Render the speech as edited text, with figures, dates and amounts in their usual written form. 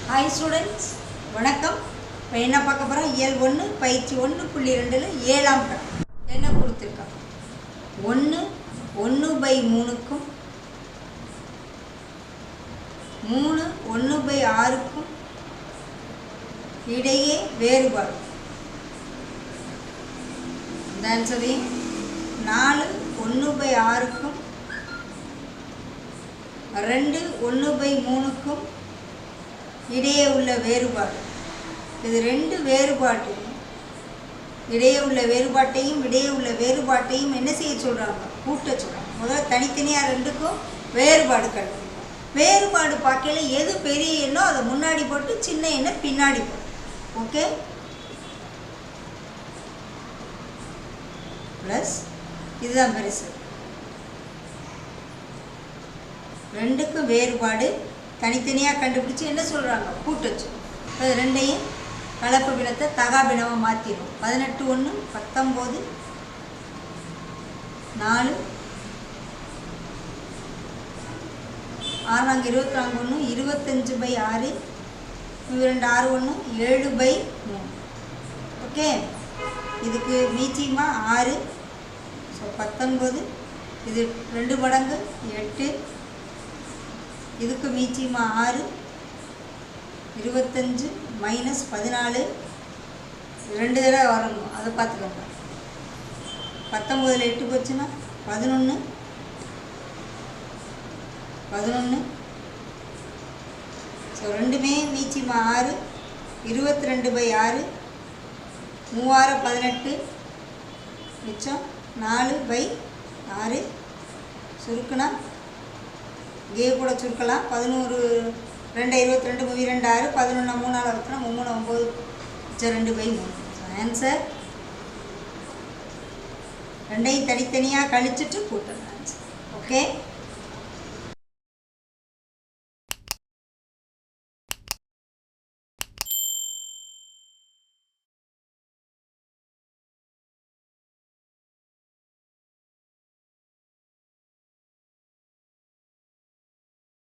Hi students, வணக்கம். இப்போ என்ன பார்க்க போகிறோம்? இயல் 1 பயிற்சி 1.2 7ஆம் கணக்கு என்ன கொடுத்துருக்காங்க? 1/3க்கும் 3 1/6க்கும் இடையே வேறுபாடு. இந்த ஆன்சரையும் 4 1/6க்கும் 2 1/3க்கும் இடையே உள்ள வேறுபாடு. இது ரெண்டு வேறுபாட்டையும் இடையே உள்ள வேறுபாட்டையும் என்ன செய்ய சொல்கிறாங்க? கூட்ட சொல்கிறாங்க. முதல்ல தனித்தனியாக ரெண்டுக்கும் வேறுபாடு கண்டுபிடிக்கும். வேறுபாடு பார்க்கல எது பெரிய எண்ணோ அதை முன்னாடி போட்டு சின்ன எண்ணெய் பின்னாடி போட்டு. ஓகே, ப்ளஸ் இதுதான் பெருசு. ரெண்டுக்கும் வேறுபாடு தனித்தனியாக கண்டுபிடிச்சி என்ன சொல்கிறாங்க? கூட்டச்சு. அது ரெண்டையும் கலப்பு பிணத்தை தகா பிணமாக மாற்றிடும். 18 1 19 4 6 24 1 25/6 2 6 1 7/3. ஓகே, இதுக்கு மீச்சியமா 6, ஸோ 19. இது 2 மடங்கு 8. இதுக்கு மீச்சியமா 6 25 - 14 2 தடவை வரணும். அதை பார்த்துக்கோங்க. 19ல் 8 போச்சுன்னா 11 ஸோ ரெண்டுமே மீச்சியமா 6 22/6 3 18 மிச்சம் 4/6 சுருக்குனா இங்கே கூட சுருக்கலாம். 11 2 22 2 6 11 3 6 3 9 2/3. ஆன்சர் ரெண்டையும் தனித்தனியாக கழிச்சிட்டு கூட்டணும். ஆன்சர். ஓகே.